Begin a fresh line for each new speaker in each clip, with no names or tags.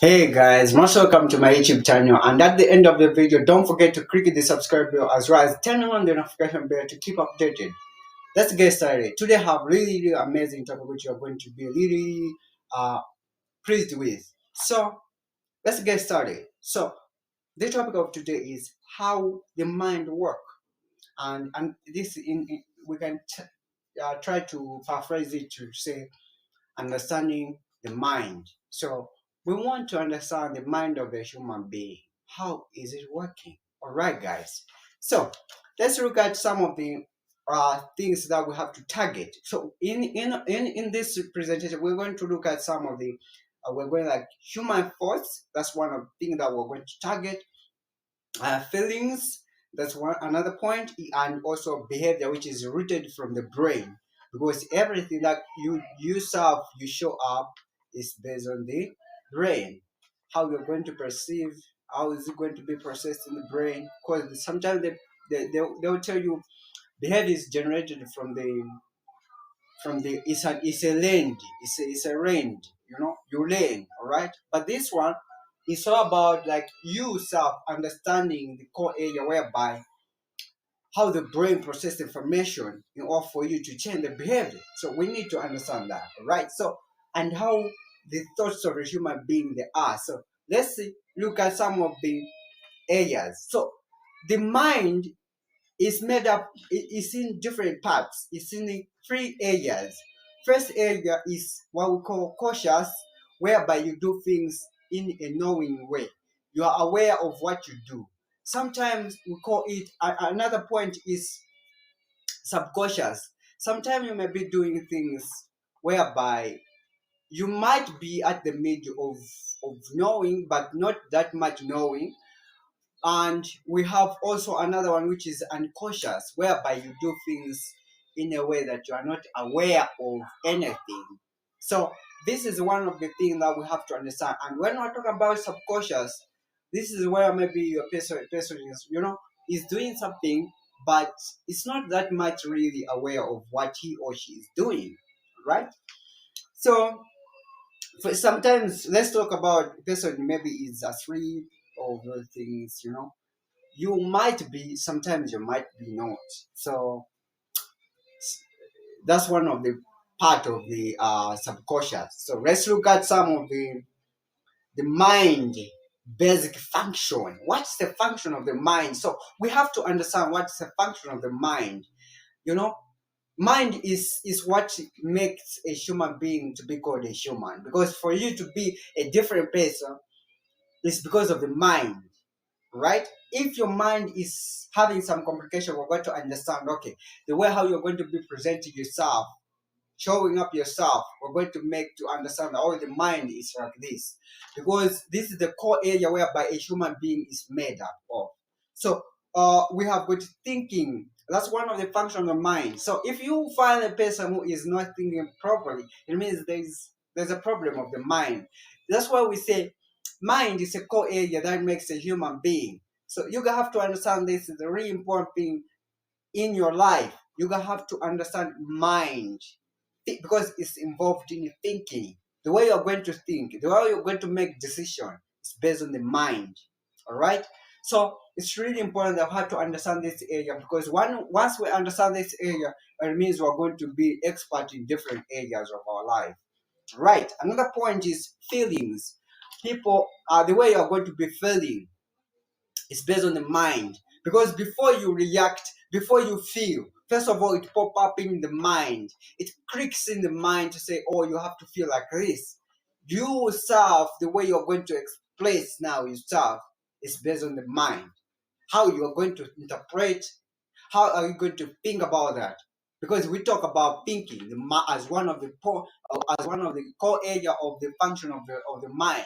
Hey guys, most welcome to my YouTube channel. And at the end of the video, don't forget to click the subscribe bell as well as turn on the notification bell to keep updated. Let's get started. Today I have really amazing topic which you're going to be really uh, pleased with. So let's get started. So the topic of today is how the mind works, and this we can try to paraphrase it to say understanding the mind. So we want to understand the mind of a human being. How is it working? All right, guys. So let's look at some of the things that we have to target. So in this presentation, we're going to look at some of the we're going like human thoughts. That's one of the things that we're going to target. Feelings, that's one another point, and also behavior, which is rooted from the brain, because everything that you show up is based on the brain. How you're going to perceive, how is it going to be processed in the brain? Because sometimes they'll tell you behavior is generated from the it's a land, it's a range, you learn, all right. But this one is all about like you self understanding the core area whereby how the brain processes information in order for you to change the behavior. So we need to understand that, all right. So and how the thoughts of a human being they are. So let's see, look at some of the areas. So the mind is made up, it's in different parts, it's in the three areas. First area is what we call cautious, whereby you do things in a knowing way, you are aware of what you do. Sometimes we call it another point is subconscious. Sometimes you may be doing things whereby you might be at the middle of knowing but not that much knowing. And we have also another one which is unconscious, whereby you do things in a way that you are not aware of anything. So this is one of the things that we have to understand. And when we're talking about subconscious, this is where maybe your person is, is doing something, but it's not that much really aware of what he or she is doing, right? So for sometimes let's talk about person maybe is asleep or those things, you might be, sometimes you might be not. So that's one of the part of the subconscious. So let's look at some of the mind basic function. What's the function of the mind? So we have to understand what's the function of the mind. You know, mind is what makes a human being to be called a human. Because for you to be a different person, it's because of the mind, right? If your mind is having some complication, we're going to understand, okay, the way how you're going to be presenting yourself, showing up yourself, we're going to make to understand, oh, the mind is like this. Because this is the core area whereby a human being is made up of. So we have got thinking. That's one of the functions of mind. So if you find a person who is not thinking properly, it means there's a problem of the mind. That's why we say mind is a core area that makes a human being. So you have to understand this is a really important thing in your life. You have to understand mind because it's involved in thinking. The way you're going to think, the way you're going to make decision is based on the mind. All right. So it's really important that we have to understand this area, because once we understand this area, it means we're going to be expert in different areas of our life. Right. Another point is feelings. People the way you're going to be feeling is based on the mind, because before you react, before you feel, first of all it pop up in the mind, it clicks in the mind to say, oh, you have to feel like this. You yourself, the way you're going to express now yourself is based on the mind. How you are going to interpret, how are you going to think about that? Because we talk about thinking as one of the as one of the core area of the function of the mind.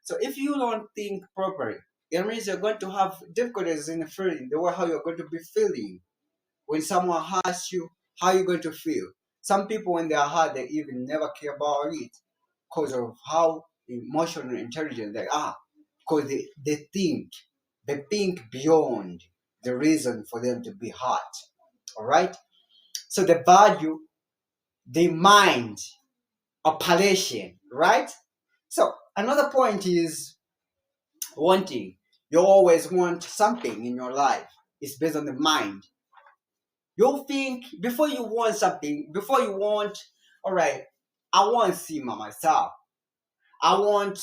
So if you don't think properly, it means you're going to have difficulties in feeling the way how you're going to be feeling. When someone asks you how you're going to feel, some people when they are hurt, they even never care about it because of how emotional intelligent they are. Because they think beyond the reason for them to be hurt. All right. So the value, the mind operation, right? So another point is wanting. You always want something in your life. It's based on the mind. You think before you want something, before you want, all right, I want Sima myself. I want,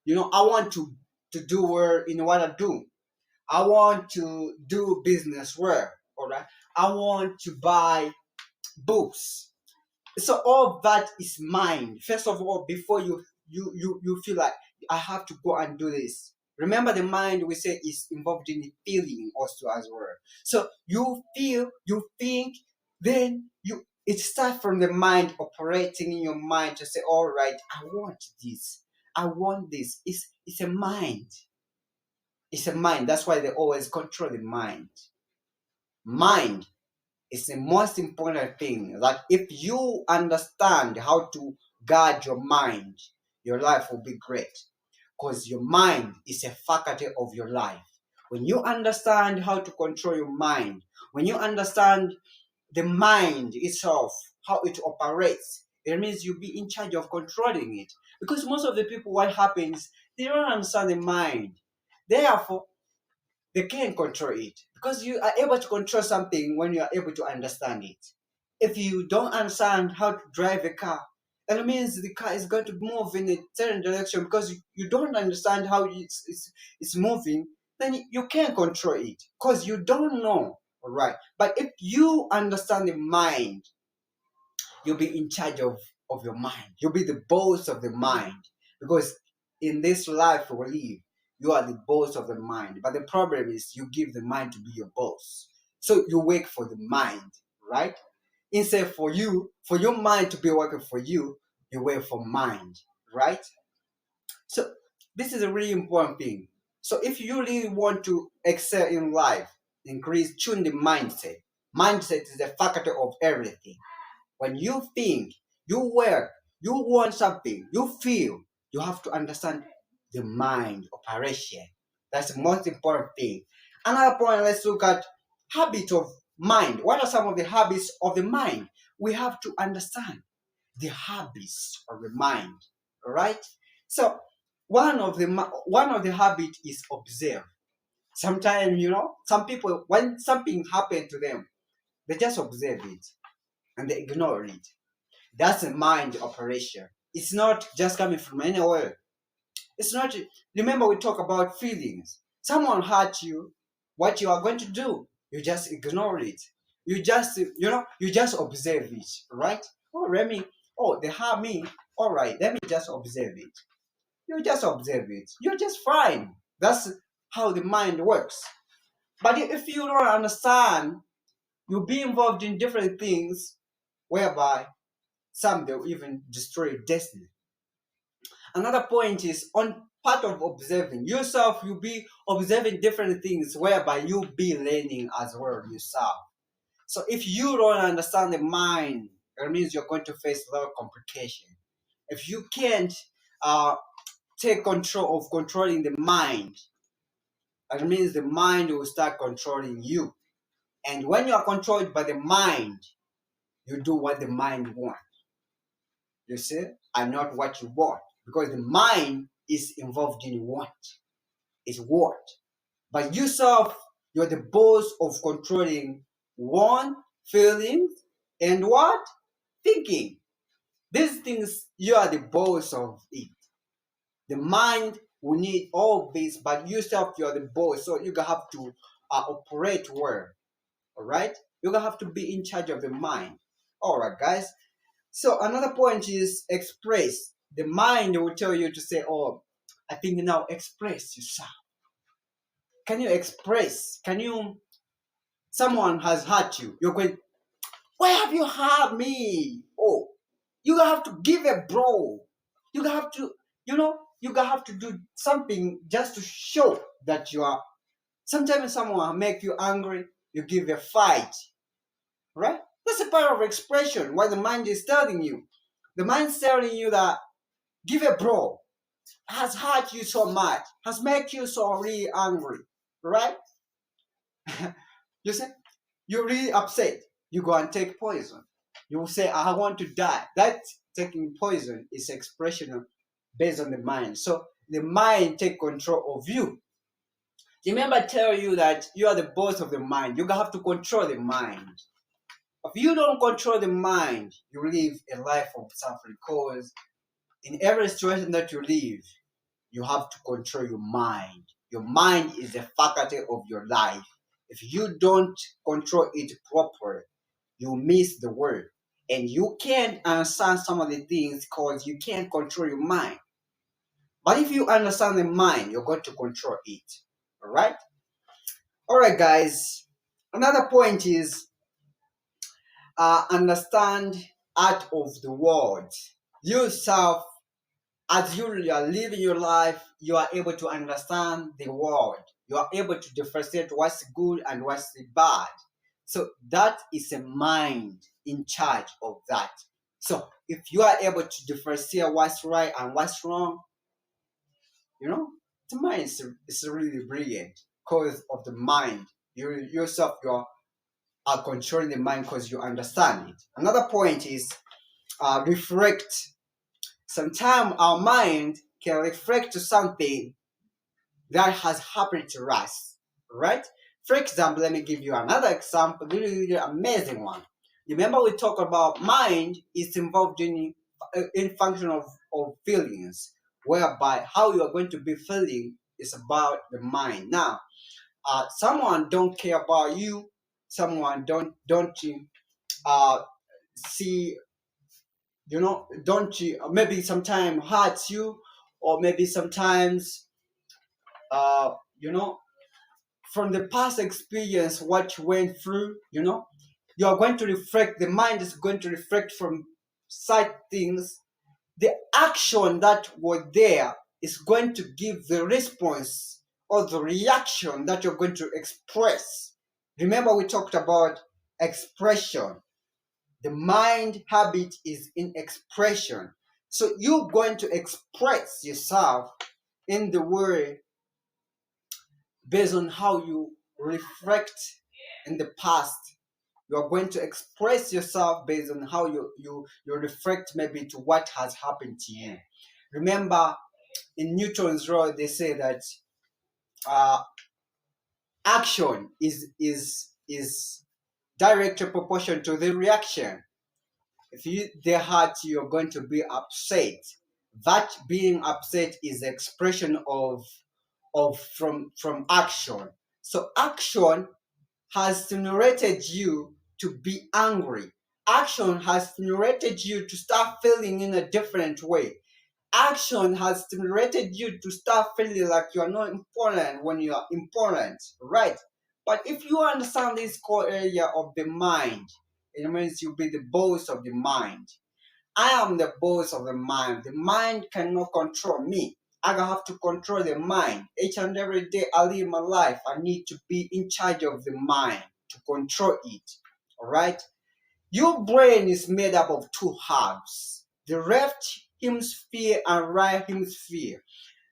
I want to do where what I do. I want to do business where, all right. I want to buy books. So all that is mind. First of all, before you feel like I have to go and do this. Remember, the mind we say is involved in feeling also as well. So you feel, you think, then you it starts from the mind operating in your mind to say, all right, I want this. I want this. It's a mind. It's a mind. That's why they always control the mind. Mind is the most important thing. That if you understand how to guard your mind, your life will be great. Because your mind is a faculty of your life. When you understand how to control your mind, when you understand the mind itself, how it operates, it means you'll be in charge of controlling it. Because most of the people, what happens, they don't understand the mind. Therefore, they can control it because you are able to control something when you are able to understand it. If you don't understand how to drive a car, it means the car is going to move in a certain direction because you don't understand how it's moving, then you can't control it because you don't know. All right. But if you understand the mind, you'll be in charge of your mind. You'll be the boss of the mind. Because in this life we live, you are the boss of the mind. But the problem is you give the mind to be your boss. So you work for the mind, right? Instead for your mind to be working for you, you work for mind, right? So this is a really important thing. So if you really want to excel in life, tune the mindset. Mindset is the factor of everything. When you think, you work, you want something, you feel, you have to understand the mind operation. That's the most important thing. Another point, let's look at habit of mind. What are some of the habits of the mind? We have to understand the habits of the mind, all right? So one of the habit is observe. Sometimes, some people, when something happened to them, they just observe it and they ignore it. That's a mind operation. It's not just coming from anywhere. It's not. Remember, we talk about feelings. Someone hurt you. What you are going to do? You just ignore it. You just observe it, right? Oh, Remy. Oh, they hurt me. All right, let me just observe it. You just observe it. You're just fine. That's how the mind works. But if you don't understand, you'll be involved in different things whereby some they'll even destroy your destiny. Another point is on part of observing yourself, you'll be observing different things whereby you'll be learning as well yourself. So if you don't understand the mind, it means you're going to face a lot of complication. If you can't uh, take control of controlling the mind, it means the mind will start controlling you. And when you are controlled by the mind, you do what the mind wants. You see, and not what you want. Because the mind is involved in what? It's what? But yourself, you're the boss of controlling one, feelings, and what? Thinking. These things, you are the boss of it. The mind will need all this, but yourself, you're the boss. So you have to operate well. All right? You're going to have to be in charge of the mind. All right, guys. So another point is express. The mind will tell you to say, "Oh, I think now express yourself." Can you express? Can you? Someone has hurt you. You're going. Why have you hurt me? Oh, you have to give a bro. You have to, you have to do something just to show that you are. Sometimes someone make you angry. You give a fight, right? That's a part of expression. What the mind is telling you. The mind's telling you that give a bro has hurt you so much, has made you so really angry, right? You say you're really upset. You go and take poison. You will say, "I want to die." That taking poison is expression based on the mind. So the mind take control of you. Remember, I tell you that you are the boss of the mind. You have to control the mind. If you don't control the mind, you live a life of suffering. Because in every situation that you live, you have to control your mind. Your mind is the faculty of your life. If you don't control it properly, you miss the word. And you can't understand some of the things because you can't control your mind. But if you understand the mind, you're going to control it. All right? All right, guys. Another point is understand art of the world. Yourself, as you are living your life, you are able to understand the world. You are able to differentiate what's good and what's bad. So that is a mind in charge of that. So if you are able to differentiate what's right and what's wrong, you know, the mind is really brilliant because of the mind. You yourself, are controlling the mind because you understand it. Another point is reflect. Sometimes our mind can reflect to something that has happened to us, right? For example, let me give you another example, really amazing one. Remember, we talked about mind is involved in function of feelings, whereby how you are going to be feeling is about the mind. Now, someone don't care about you, someone don't uh, see, don't you, maybe sometimes hurts you, or maybe sometimes uh, you know from the past experience what you went through, you are going to reflect, the mind is going to reflect from such things. The action that was there is going to give the response or the reaction that you're going to express. Remember, we talked about expression. The mind habit is in expression. So you're going to express yourself in the way based on how you reflect in the past. You are going to express yourself based on how you reflect maybe to what has happened to you. Remember, in Newton's law, they say that uh, action is direct proportion to the reaction. If they hurt you, you're going to be upset. That being upset is the expression of from action. So action has stimulated you to be angry. Action has stimulated you to start feeling in a different way. Action has stimulated you to start feeling like you're not important when you are important, right? But if you understand this core area of the mind, it means you'll be the boss of the mind. I am the boss of the mind. The mind cannot control me. I have to control the mind. Each and every day I live my life, I need to be in charge of the mind to control it. All right? Your brain is made up of two halves, the left hemisphere and right hemisphere.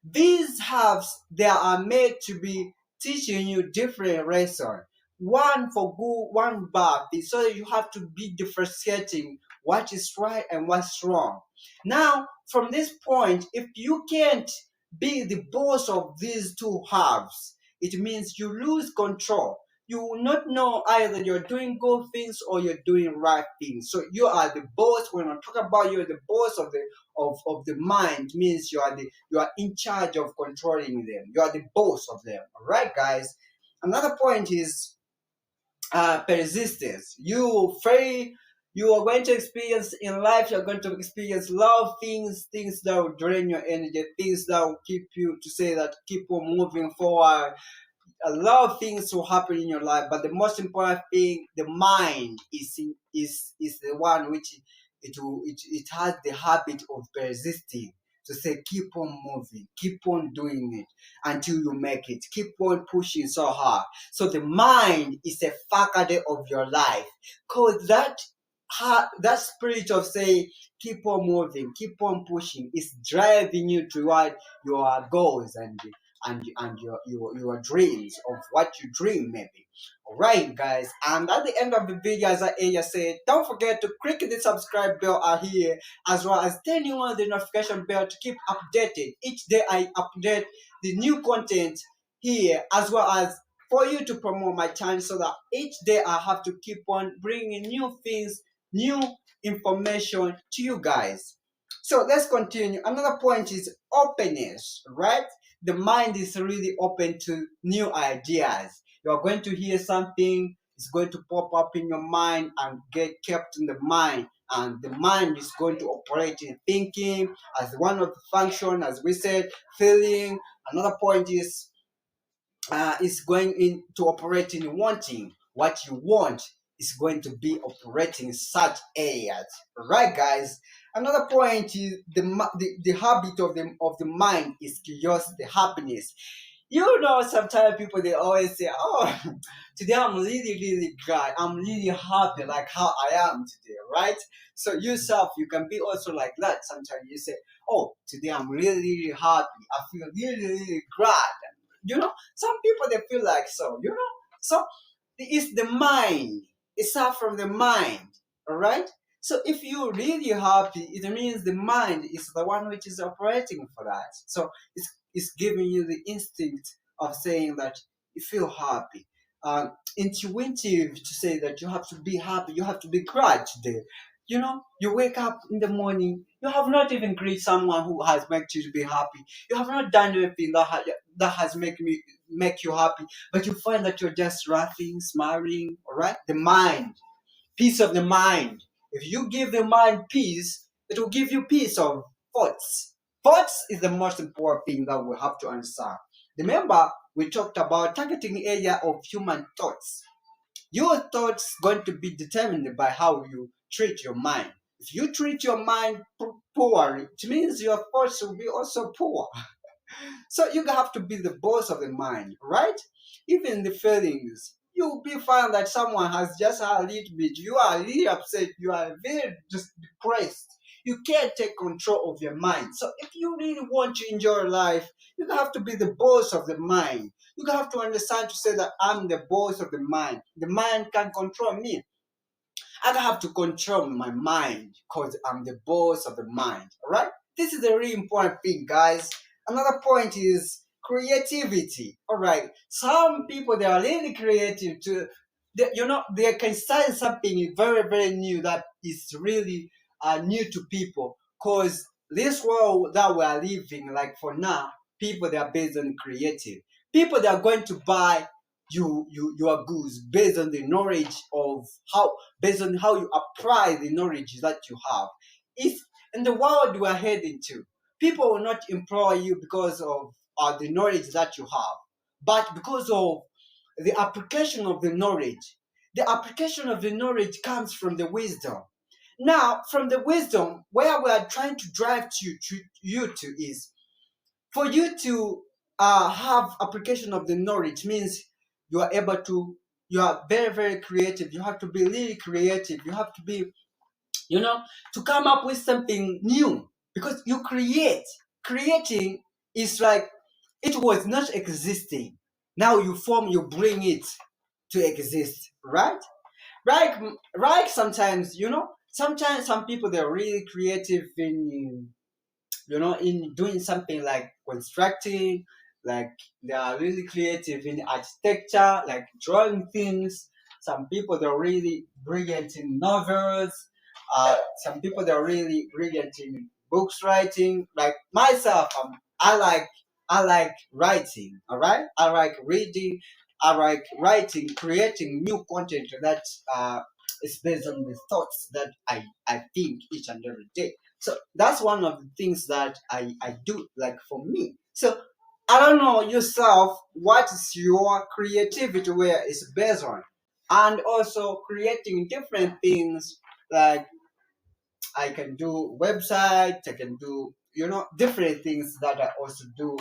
These halves, they are made to be teaching you different lessons. One for good, one bad. So you have to be differentiating what is right and what's wrong. Now, from this point, if you can't be the boss of these two halves, it means you lose control. You will not know either you're doing good things or you're doing right things. So you are the boss. When I talk about you're the boss of the mind, means you are in charge of controlling them. You are the boss of them. All right, guys. Another point is persistence. You are going to experience in life. You're going to experience a lot of things that will drain your energy, things that will keep you to say that keep on moving forward. A lot of things will happen in your life, but the most important thing, the mind is the one which it has the habit of persisting, to say keep on moving, keep on doing it until you make it, keep on pushing so hard. So the mind is a faculty of your life, because that spirit of say keep on moving, keep on pushing is driving you toward your goals and and your dreams of what you dream maybe. All right, guys. And at the end of the video, as I said, don't forget to click the subscribe bell out here, as well as turning on the notification bell to keep updated. Each day I update the new content here, as well as for you to promote my channel, so that each day I have to keep on bringing new things, new information to you guys. So let's continue. Another point is openness, right? The mind is really open to new ideas. You are going to hear something, it's going to pop up in your mind and get kept in the mind. And the mind is going to operate in thinking as one of the function, as we said, feeling. Another point is going into operating wanting. What you want is going to be operating such areas, right, guys? Another point is the habit of the mind is curiosity, happiness. You know, sometimes people they always say, "Oh, today I'm really glad, I'm really happy, like how I am today," right? So yourself, you can be also like that. Sometimes you say, "Oh, today I'm really happy, I feel really glad." You know, some people they feel like so. You know, so it's the mind. It's out from the mind. All right. So if you're really happy, it means the mind is the one which is operating for that. So it's giving you the instinct of saying that you feel happy. Intuitive to say that you have to be happy, you have to be glad today. You know, you wake up in the morning, you have not even greeted someone who has made you to be happy. You have not done anything that has make you happy, but you find that you're just laughing, smiling. All right, the mind, peace of the mind. If you give the mind peace, it will give you peace of thoughts. Thoughts is the most important thing that we have to understand. Remember, we talked about targeting area of human thoughts. Your thoughts going to be determined by how you treat your mind. If you treat your mind poorly, it means your thoughts will be also poor. So you have to be the boss of the mind, right? Even the feelings. You'll be found that someone has just had a little bit. You are really upset. You are very just depressed. You can't take control of your mind. So if you really want to enjoy life, you have to be the boss of the mind. You have to understand to say that I'm the boss of the mind. The mind can control me. I have to control my mind because I'm the boss of the mind. All right? This is a really important thing, guys. Another point is creativity. All right. Some people they are really creative to, they can start something very new that is really new to people. Cause this world that we are living, like for now, people they are based on creative. People they are going to buy your goods based on the knowledge of how based on how you apply the knowledge that you have. If in the world we are heading to, people will not employ you because of the knowledge that you have, but because of the application of the knowledge. The application of the knowledge comes from the wisdom. Now, from the wisdom, where we are trying to drive to is for you to have application of the knowledge means you are able to, you are very creative. You have to be really creative. You have to be, you know, to come up with something new, because you creating is like it was not existing, now you form, you bring it to exist, right? Right, sometimes, you know, sometimes some people they're really creative in, you know, in doing something like constructing, like they are really creative in architecture, like drawing things. Some people they're really brilliant in novels. Some people they're really brilliant in books writing. Like myself, I like writing. All right, I like reading. I like writing, creating new content that is based on the thoughts that I think each and every day. So that's one of the things that I do, like for me. So I don't know yourself, what is your creativity where it's based on? And also creating different things, like I can do websites, I can do, you know, different things that I also do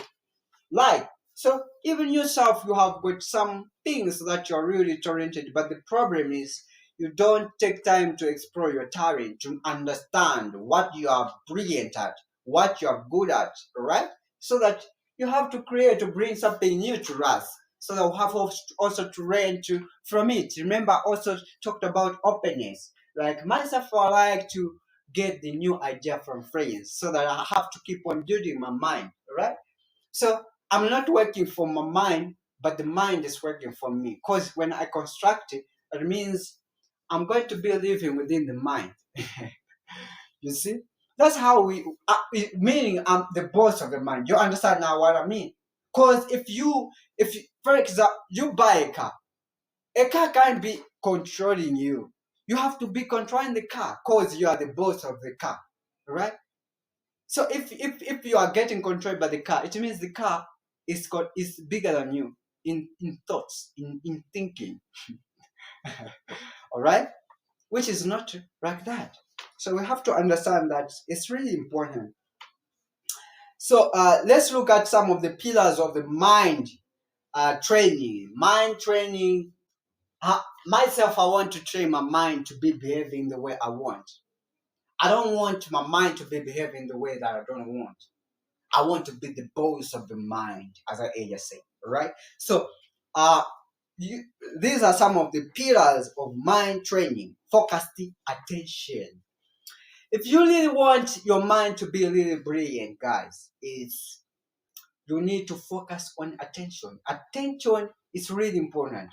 like. So even yourself, you have got some things that you're really talented, but the problem is you don't take time to explore your talent, to understand what you are brilliant at, what you are good at, right? So that You have to create to bring something new to us. So that we have also to learn from it. Remember, I also talked about openness. Like myself, I like to get the new idea from friends so that I have to keep on building my mind, right? So I'm not working for my mind, but the mind is working for me. Because when I construct it, it means I'm going to be living within the mind. You see? That's how meaning I'm the boss of the mind. You understand now what I mean? Because for example, you buy a car can't be controlling you. You have to be controlling the car because you are the boss of the car, right? So if you are getting controlled by the car, it means the car is bigger than you in thoughts, in thinking, all right? Which is not like that. So we have to understand that it's really important. So let's look at some of the pillars of the mind training. Mind training. Myself, I want to train my mind to be behaving the way I want. I don't want my mind to be behaving the way that I don't want. I want to be the boss of the mind, as I earlier said. Right? So, uh, you, these are some of the pillars of mind training. Focused attention. If you really want your mind to be really brilliant, guys, you need to focus on attention. Attention is really important.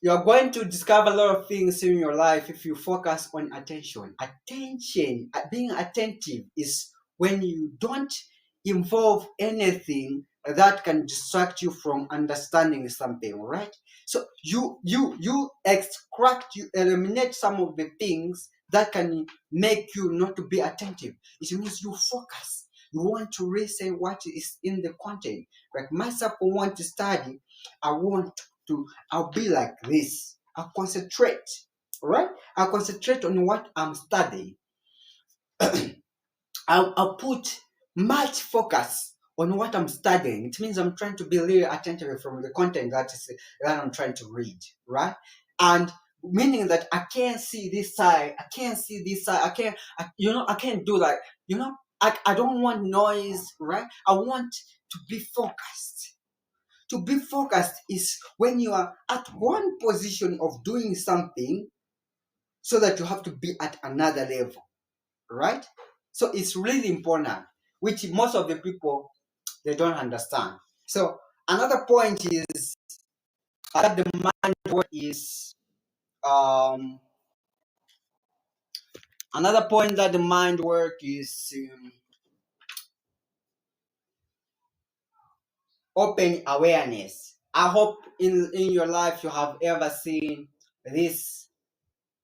You are going to discover a lot of things in your life if you focus on attention. Attention, being attentive is when you don't involve anything that can distract you from understanding something, right? So you eliminate some of the things that can make you not to be attentive. It means you focus. You want to listen what is in the content. Like myself, I want to study. I want to I'll be like this. I'll concentrate, right? I'll concentrate on what I'm studying. I'll put much focus on what I'm studying. It means I'm trying to be really attentive from the content that I'm trying to read, right? And meaning that I can't see this side, I can't see this side, I can't do that. I don't want noise, right? I want to be focused. To be focused is when you are at one position of doing something so that you have to be at another level, right? So it's really important, which most of the people they don't understand. So another point is that the mind work is another point that the mind work is open awareness. I hope in your life you have ever seen this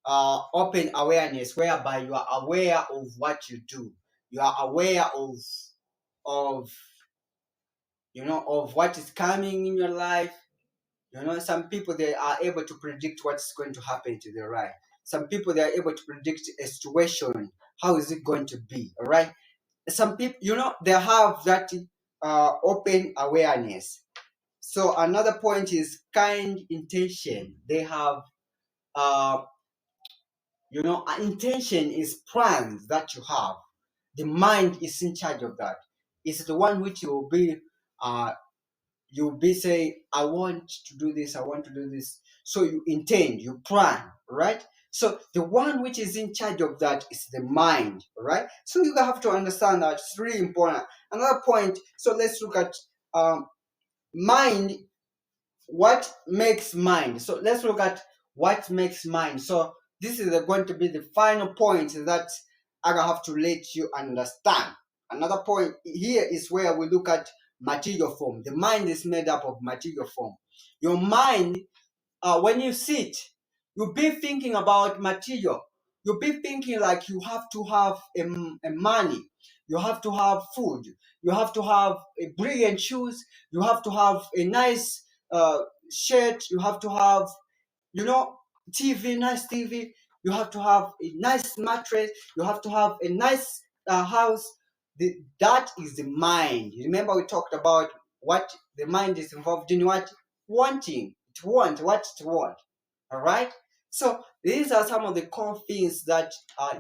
open awareness whereby you are aware of what you do. You are aware of of what is coming in your life. Some people they are able to predict what's going to happen to their life. Some people they are able to predict a situation. How is it going to be? All right. Some people, they have that open awareness. So another point is kind intention. They have uh, intention is plans that you have. The mind is in charge of that. It's the one which uh, you'll be saying, I want to do this, I want to do this. So you intend, you plan, right? So the one which is in charge of that is the mind, right? So you have to understand that it's really important. Another point, so let's look at mind. What makes mind? So let's look at what makes mind. So this is going to be the final point that I have to let you understand. Another point here is where we look at material form. The mind is made up of material form. Your mind, when you sit, you'll be thinking about material. You'll be thinking like you have to have a money, you have to have food, you have to have a brilliant shoes, you have to have a nice uh, shirt, you have to have you know TV, nice TV, you have to have a nice mattress, you have to have a nice house. That is the mind. Remember we talked about what the mind is involved in, what wanting, to want what to want. All right. So these are some of the core things that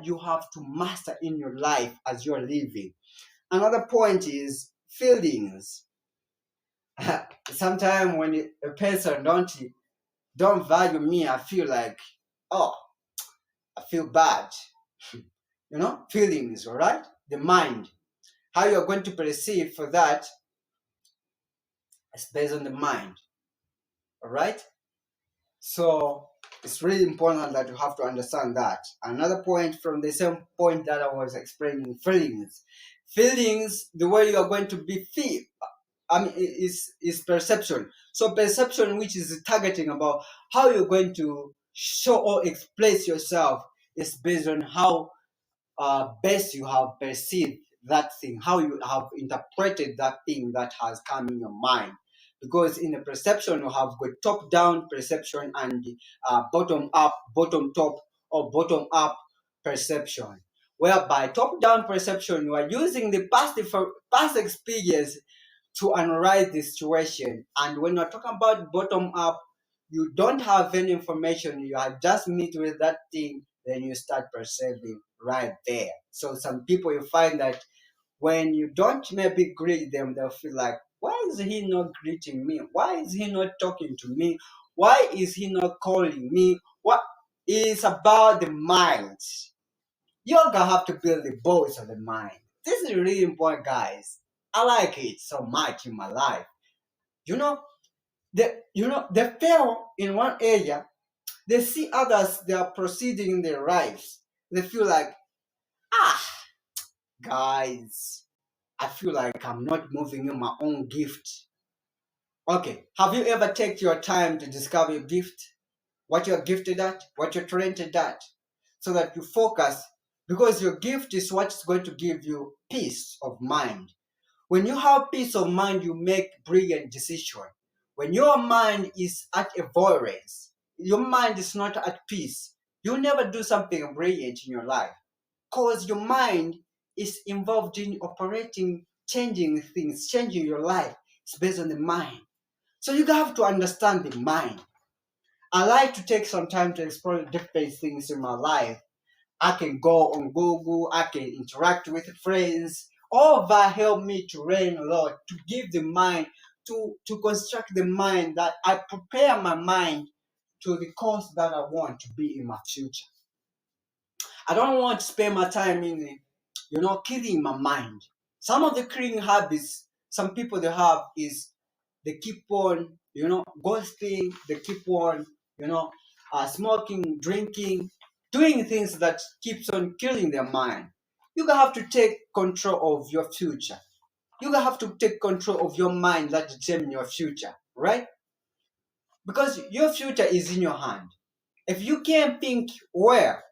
you have to master in your life as you're living. Another point is feelings. Sometimes when a person don't value me, I feel like, oh, I feel bad. Feelings, all right? The mind. How you're going to perceive for that is based on the mind, all right? So it's really important that you have to understand that. Another point from the same point that I was explaining, feelings. Feelings, the way you are going to be feel, is perception. So perception, which is targeting about how you're going to show or express yourself, is based on how best you have perceived that thing, how you have interpreted that thing that has come in your mind. Because in the perception, you have got top down perception and bottom up, bottom top, or bottom up perception. Whereby top down perception, you are using the past experience to analyze the situation. And when you're talking about bottom up, you don't have any information, you are just meet with that thing, then you start perceiving right there. So some people you find that when you don't maybe greet them, they'll feel like, why is he not greeting me? Why is he not talking to me? Why is he not calling me? What is about the mind? You're gonna have to build the boats of the mind. This is really important, guys. I like it so much in my life. You know, they fail in one area, they see others, they are proceeding in their lives. They feel like, ah, guys, I feel like I'm not moving in my own gift. Okay, have you ever taken your time to discover your gift? What you're gifted at, what you're talented at, so that you focus, because your gift is what's going to give you peace of mind. When you have peace of mind, you make brilliant decisions. When your mind is at a violence, your mind is not at peace, you'll never do something brilliant in your life. Because your mind is involved in operating, changing things, changing your life. It's based on the mind. So you have to understand the mind. I like to take some time to explore different things in my life. I can go on Google, I can interact with friends. All of that help me to learn a lot, to give the mind, to construct the mind, that I prepare my mind to the course that I want to be in my future. I don't want to spend my time in, killing my mind. Some of the killing habits some people they have is they keep on, ghosting, they keep on, smoking, drinking, doing things that keeps on killing their mind. You have to take control of your future. You have to take control of your mind that determine your future, right? Because your future is in your hand. If you can't think where,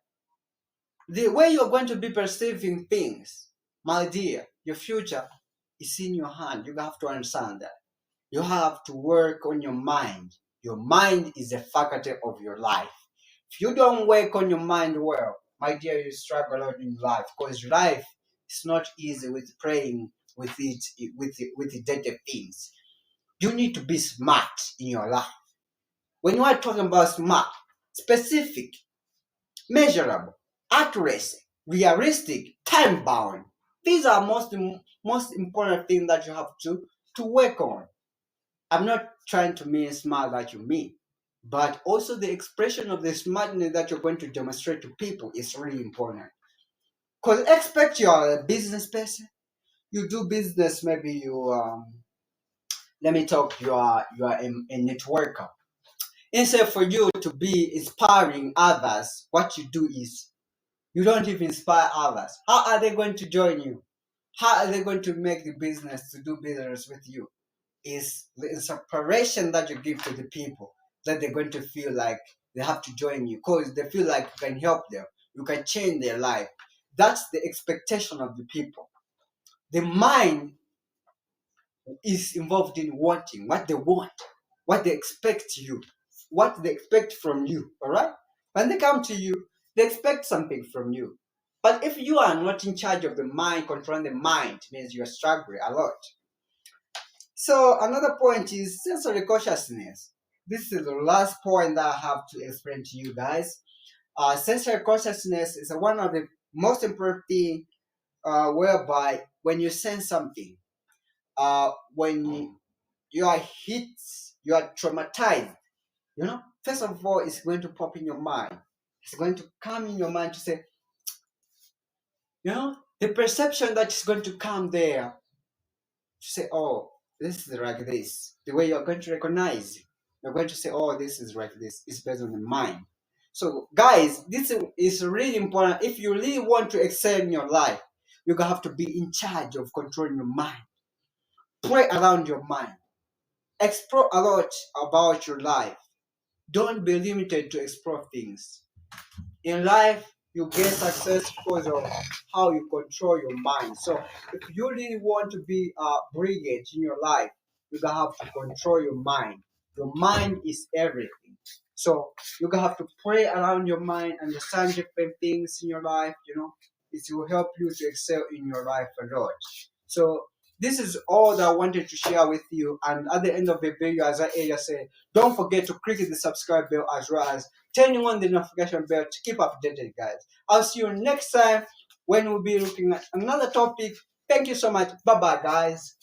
the way you're going to be perceiving things, my dear, your future is in your hand. You have to understand that. You have to work on your mind. Your mind is a faculty of your life. If you don't work on your mind well, my dear, you struggle a lot in life, because life is not easy with playing with with the dirty things. You need to be smart in your life. When you are talking about smart, specific, measurable, accuracy, realistic, time bound. These are most important things that you have to work on. I'm not trying to mean smart like you mean, but also the expression of the smartness that you're going to demonstrate to people is really important. Because expect you are a business person, you do business, maybe you let me talk, you are a networker. Instead for you to be inspiring others, what you do is you don't even inspire others. How are they going to join you? How are they going to make the business to do business with you? Is the inspiration that you give to the people that they're going to feel like they have to join you, because they feel like you can help them, you can change their life. That's the expectation of the people. The mind is involved in wanting what they want, what they expect you, what they expect from you. All right? When they come to you, they expect something from you. But if you are not in charge of the mind, controlling the mind, means you're struggling a lot. So another point is sensory consciousness. This is the last point that I have to explain to you guys. Sensory consciousness is one of the most important thing, whereby when you sense something, when you are hit, you are traumatized, first of all, it's going to pop in your mind. It's going to come in your mind to say, the perception that is going to come there to say, oh, this is like this. The way you're going to recognize, you're going to say, oh, this is like this. It's based on the mind. So, guys, this is really important. If you really want to excel in your life, you're going to have to be in charge of controlling your mind. Play around your mind. Explore a lot about your life. Don't be limited to explore things. In life, you get success because of how you control your mind. So if you really want to be brilliant in your life, you're gonna have to control your mind. Your mind is everything. So you're gonna have to play around your mind, understand different things in your life. It will help you to excel in your life a lot. So this is all that I wanted to share with you. And at the end of the video, as I earlier said, don't forget to click the subscribe bell as well as turning on the notification bell to keep updated, guys. I'll see you next time when we'll be looking at another topic. Thank you so much. Bye bye, guys.